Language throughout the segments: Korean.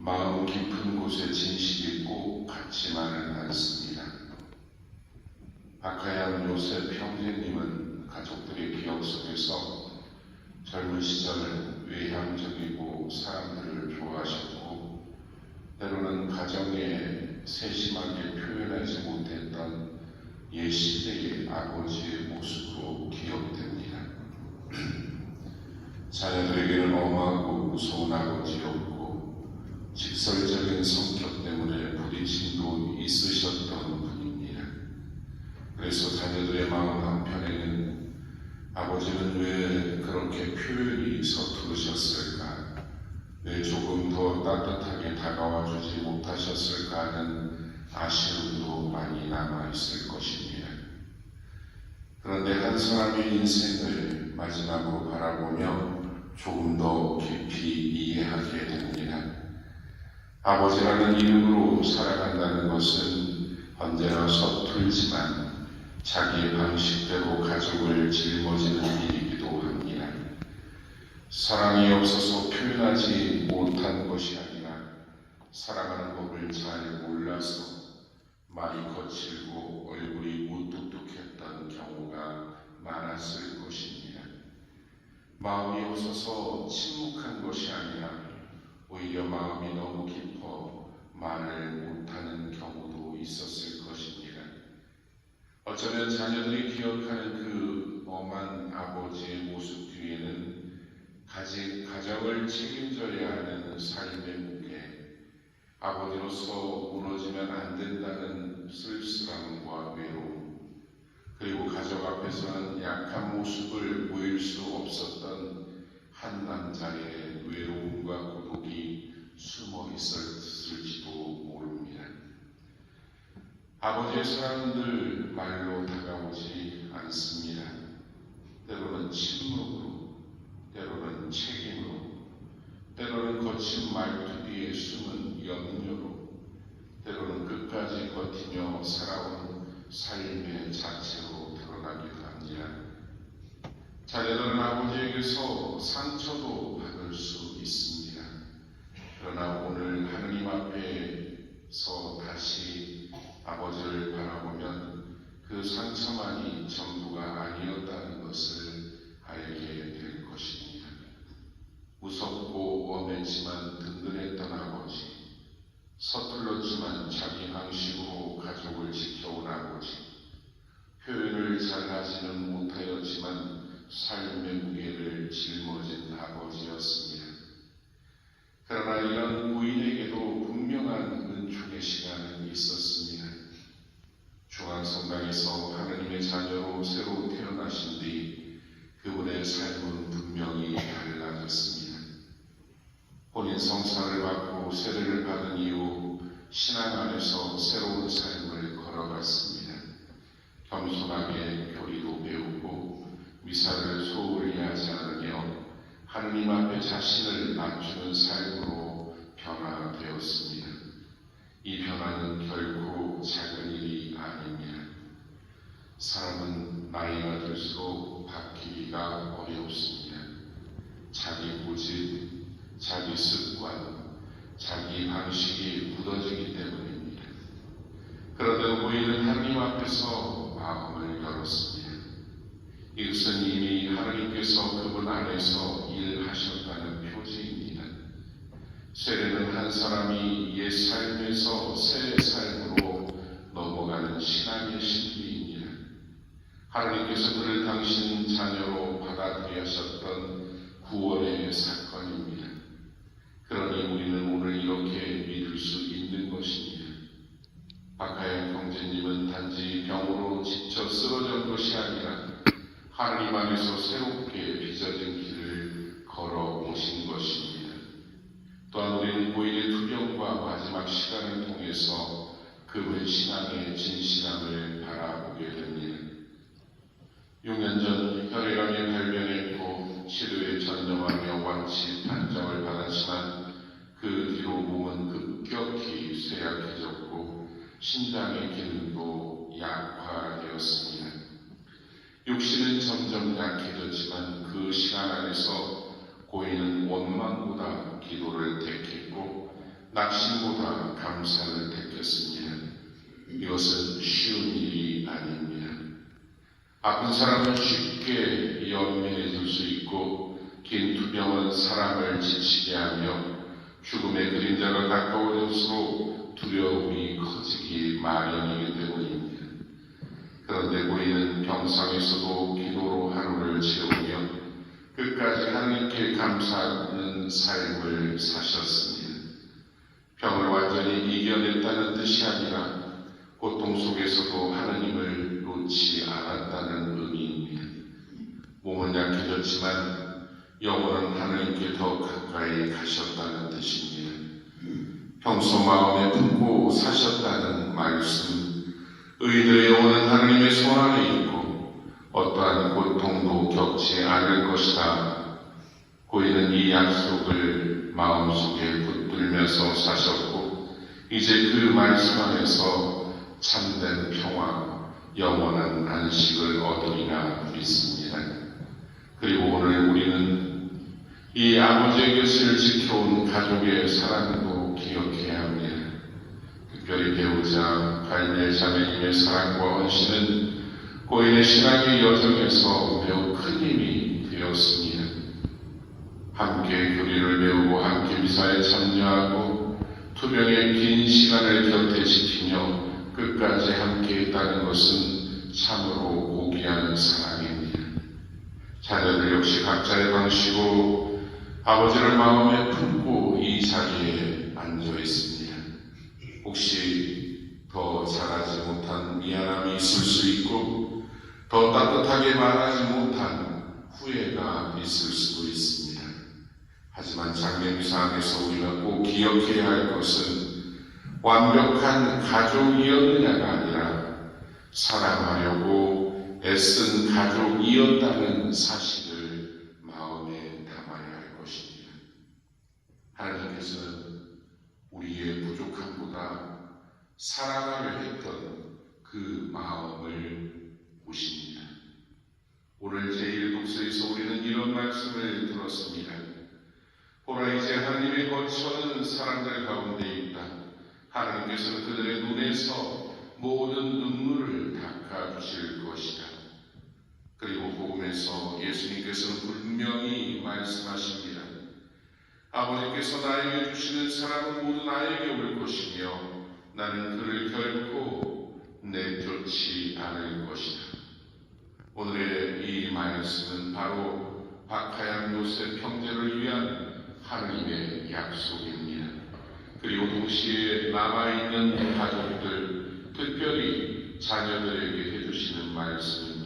마음 깊은 곳에 진실이 꼭 같지만은 않습니다. 박하양 요셉 형제님은 가족들의 기억 속에서 젊은 시절 외향적이고 사람들을 좋아하셨고 때로는 가정에 세심하게 표현하지 못했던 옛 시대의 아버지의 모습으로 기억됩니다. 자녀들에게는 엄하고 무서운 아버지였고 직설적인 성격 때문에 부딪힘도 있으셨던 분입니다. 그래서 자녀들의 마음 한편에는 아버지는 왜 그렇게 표현이 서투르셨을까? 왜 조금 더 따뜻하게 다가와 주지 못하셨을까 하는 아쉬움도 많이 남아있을 것입니다. 그런데 한 사람의 인생을 마지막으로 바라보며 조금 더 깊이 이해하게 됩니다. 아버지라는 이름으로 살아간다는 것은 언제나 서툴지만 자기의 방식대로 가족을 짊어지는 일이기도 합니다. 사랑이 없어서 표현하지 못한 것이 아니라 사랑하는 법을 잘 몰라서 말이 거칠고 얼굴이 무뚝뚝했던 경우가 많았을 것입니다. 마음이 없어서 침묵한 것이 아니라 오히려 마음이 너무 깊어 말을 못하는 경우도 있었을 것입니다. 어쩌면 자녀들이 기억하는 그 엄한 아버지의 모습 뒤에는 가정을 책임져야 하는 삶의 무게, 아버지로서 무너지면 안 된다는 쓸쓸함과 외로움, 그리고 가족 앞에서는 약한 모습을 보일 수 없었던 한 남자의 외로움과 고독이 숨어 있었을지도 모릅니다. 아버지의 사랑들 말로 다가오지 않습니다. 때로는 침묵으로, 때로는 책임으로, 때로는 거친 말투 뒤에 숨은 염려로, 때로는 끝까지 버티며 살아온 삶의 자체로 드러나기도 합니다. 자녀들은 아버지에게서 상처도 받을 수 있습니다. 그러나 오늘 하느님 앞에서 다시 아버지를 바라보면 그 상처만이 전부가 아니었다는 것을 알게 될 것입니다. 무섭고 엄했지만 든든했던 아버지, 서툴렀지만 자기 방식으로 가족을 지켜온 아버지, 표현을 잘하지는 못하였지만 삶의 무게를 짊어진 아버지였습니다. 그러나 이런 부인에게도 분명한 은총의 시간은 있었습니다. 중앙성당에서 하느님의 자녀로 새로 태어나신 뒤 그분의 삶은 분명히 달라졌습니다. 본인 성사를 받고 세례를 받은 이후 신앙 안에서 새로운 삶을 걸어갔습니다. 겸손하게 교리도 배우고 미사를 소홀히 하지 않으며 하느님 앞에 자신을 낮추는 삶으로 변화되었습니다. 이 변화는 결코 작은 일이 아닙니다. 사람은 나이가 들수록 바뀌기가 어렵습니다. 자기 고집, 자기 습관, 자기 방식이 굳어지기 때문입니다. 그런데 우리는 하느님 앞에서 마음을 열었습니다. 이것은 이미 하느님께서 그분 안에서 일하셨다는 표지입니다. 세례는 한 사람이 옛 삶에서 새 삶으로 넘어가는 신앙의 신비입니다. 하느님께서 그를 당신 자녀로 받아들이셨던 구원의 사건입니다. 그러니 우리는 오늘 이렇게 믿을 수 있는 것입니다. 박하양 형제님은 단지 병으로 지쳐 쓰러진 것이 아니라 하느님 안에서 새롭게 빚어진 길을 걸어오신 것입니다. 또한 우리는 고인의 투병과 마지막 시간을 통해서 그분의 신앙의 진실함을 바라보게 됩니다. 6년 전 혈액암이 발병했고 치료에 전념하며 완치 판정을 받았지만 그 뒤로 몸은 급격히 쇠약해졌고 신장의 기능도 약화되었습니다. 육신은 점점 약해졌지만 그 시간 안에서 고인은 원망보다 기도를 택했고 낙심보다 감사를 택했습니다. 이것은 쉬운 일이 아닙니다. 아픈 사람은 쉽게 연민해질 수 있고 긴 투병은 사람을 지치게 하며 죽음의 그림자가 가까워질수록 두려움이 커지기 마련이기 때문입니다. 그런데 고인은 병상에서도 기도로 하루를 채우며 끝까지 하나님께 감사하는 삶을 사셨습니다. 병을 완전히 이겨냈다는 뜻이 아니라 고통 속에서도 하나님을 놓지 않았다는 의미입니다. 몸은 약해졌지만 영혼은 하나님께 더 가까이 가셨다는 뜻입니다. 평소 마음에 품고 사셨다는 말씀, 의인들의 영혼은 하나님의 손 안에 있고 어떠한 고통도 겪지 않을 것이다. 고인은 이 약속을 마음속에 붙들면서 사셨고 이제 그 말씀 안에서 참된 평화, 영원한 안식을 얻으리라 믿습니다. 그리고 오늘 우리는 이 아버지의 곁을 지켜온 가족의 사랑도 기억해야 합니다. 특별히 배우자 갈멜 자매님의 사랑과 헌신은 고인의 신앙의 여정에서 매우 큰 힘이 되었습니다. 함께 교리를 배우고 함께 미사에 참여하고 투병의 긴 시간을 곁에 지키며 끝까지 함께 있다는 것은 참으로 고귀한 사랑입니다. 자녀들 역시 각자의 방식으로 아버지를 마음에 품고 이 자리에 앉아 있습니다. 혹시 더 잘하지 못한 미안함이 있을 수 있고 더 따뜻하게 말하지 못한 후회가 있을 수도 있습니다. 하지만 장례미사항에서 우리가 꼭 기억해야 할 것은 완벽한 가족이었느냐가 아니라 사랑하려고 애쓴 가족이었다는 사실을 마음에 담아야 할 것입니다. 하나님께서는 우리의 부족함보다 사랑하려 했던 그 마음을 보십니다. 오늘 제1독서에서 우리는 이런 말씀을 들었습니다. 보라, 이제 하나님의 거처는 사람들 가운데 있다. 하나님께서는 그들의 눈에서 모든 눈물을 닦아주실 것이다. 그리고 복음에서 예수님께서는 분명히 말씀하십니다. 아버지께서 나에게 주시는 사람은 모두 나에게 올 것이며 나는 그를 결코 내쫓지 않을 것이다. 오늘의 이 말씀은 바로 박하양 요셉 형제를 위한 하나님의 약속입니다. 그리고 동시에 남아있는 가족들, 특별히 자녀들에게 해주시는 말씀입니다.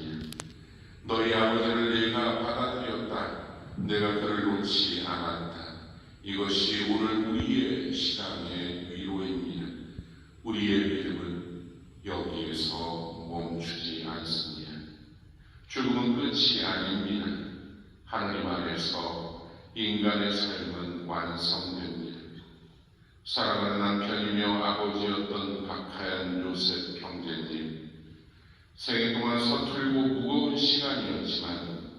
너희 아버지를 내가 받아들였다. 내가 그를 놓지 않았다. 이것이 오늘 우리의 신앙의 위로입니다. 우리의 믿음은 여기에서 멈추지 않습니다. 죽음은 끝이 아닙니다. 하나님 안에서 인간의 삶은 완성됩니다. 사랑하는 남편이며 아버지였던 박하얀 요셉 형제님, 생애 동안 서툴고 무거운 시간이었지만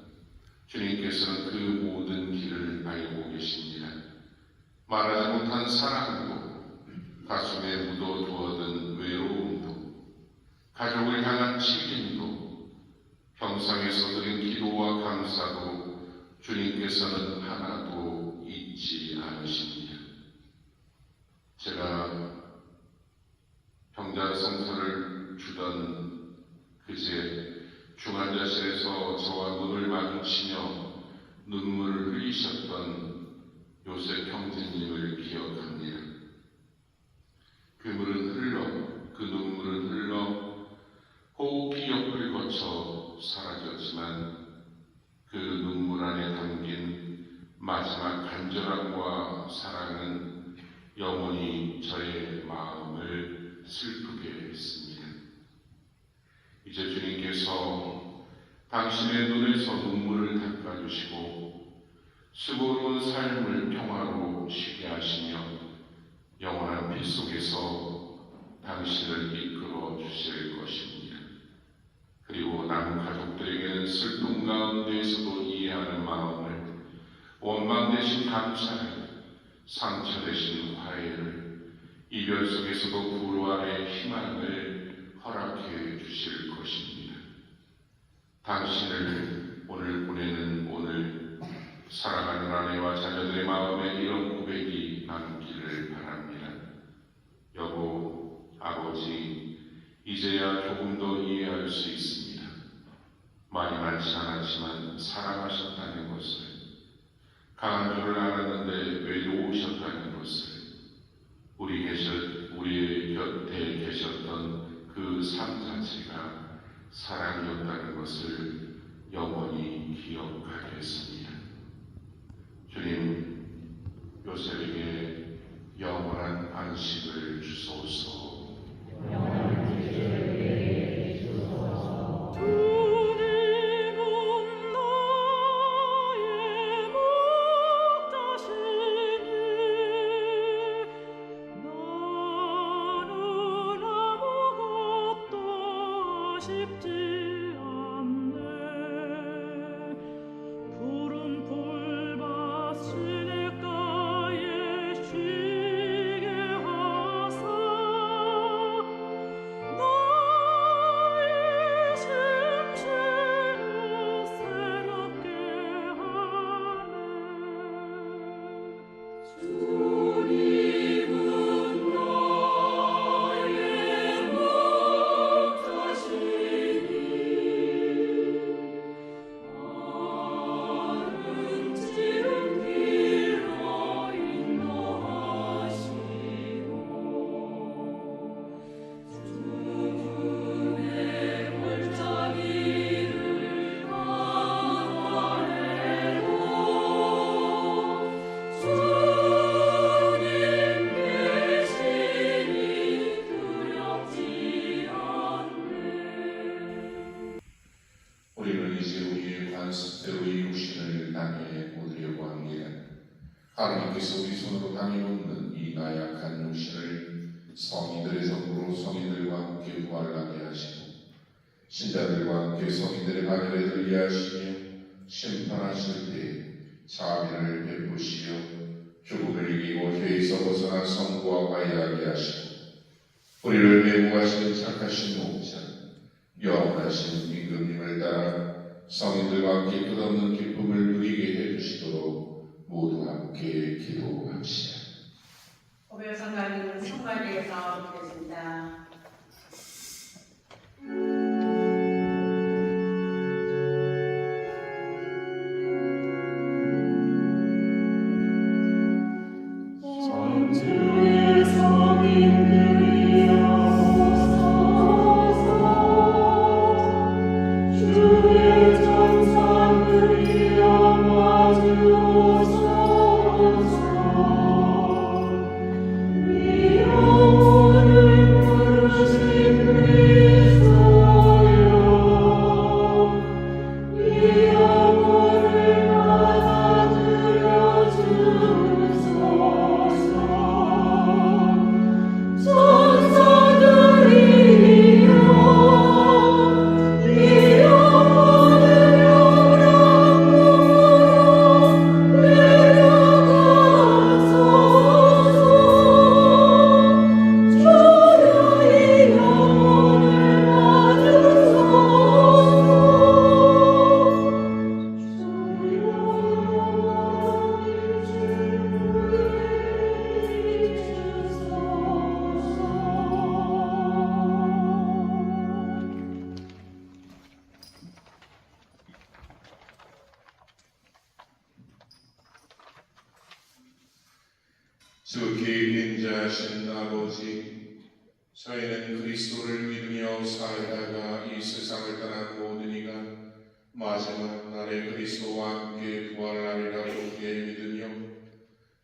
주님께서는 그 모든 길을 알고 계십니다. 말하지 못한 사랑도, 가슴에 묻어두었던 외로움도, 가족을 향한 책임도, 평상에서 드린 기도와 감사도 주님께서는 하나도 잊지 않으십니다. 제가 병자성서를 주던 그제 중환자실에서 저와 눈을 마주치며 눈물을 흘리셨던 요셉 형제님을 기억합니다. 그 눈물은 흘러 호흡기 옆을 거쳐 사라졌지만 그 눈물 안에 담긴 마지막 간절함과 사랑은 영원히 저의 마음을 슬프게 했습니다. 이제 주님께서 당신의 눈에서 눈물을 닦아주시고 수고로운 삶을 평화로 쉬게 하시며 영원한 빛 속에서 당신을 이끌어 주실 것입니다. 그리고 남은 가족들에게는 슬픔 가운데에서도 이해하는 마음을, 원망 대신 감사를, 상처 대신 화해를, 이별 속에서도 부활의 희망을 허락해 주실 것입니다. 당신을 오늘 보내는 오늘 사랑하는 아내와 자녀들의 마음에 이런 고백이 남기를 바랍니다. 여보, 아버지, 이제야 조금 더 이해할 수 있습니다. 말이 많지 않았지만 사랑하셨다는 것을, 강한 줄을 알았는데 왜 놓으셨다는 것을, 우리의 곁에 계셨던 그 삶 자체가 사랑이었다는 것을 영원히 기억하겠습니다. 주님, 요셉에게 영원한 안식을 주소서. 우리는 이제 우리의 관습대로 이 육신을 당해 얻으려고 합니다. 하나님께서 우리 손으로 당해 얻는 이 나약한 육신을 성인들의 정부로 성인들과 함께 부활하게 하시고 신자들과 함께 성인들의 반열에 들게 하시며 심판하실 때 자비를 베푸시며 죽음을 이기고 죄에서 벗어난 성부와 화해하게 하시고 우리를 매무하시는 착하신 목자 영원하신 임금님을 따라 성인들과 함께 끝없는 기쁨을 누리게 해주시도록 모두 함께 기도합시다. 고별 성가님은 성가대에서 드리겠습니다. 지극히 인자하신 아버지, 저희는 그리스도를 믿으며 살다가 이 세상을 떠난 모든 이가 마지막 날에 그리스도와 함께 부활하리라고 믿으며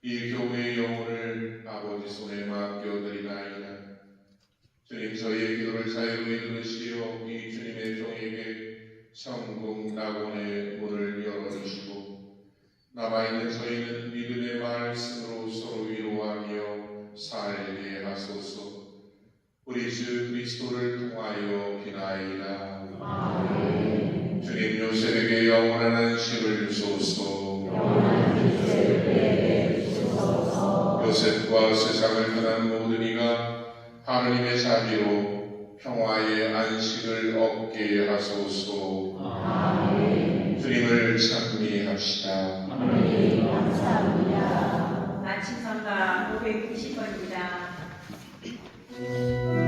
이 교회의 영혼을 아버지 손에 맡겨드리나이다. 주님, 저희의 기도를 자유로이 들으시어 이 주님의 종에게 천국 낙원의 문을 열어주시고 남아있는 저희는 믿음의 말씀으로 서로 위로하며 살게 하소서. 우리 주 그리스도를 통하여 비나이다. 아멘. 주님, 요셉에게 영원한 안식을 주소서. 요셉과 세상을 떠난 모든 이가 하느님의 자비로 평화의 안식을 얻게 하소서. 주님을 찬미합시다. 아침성가 590번입니다.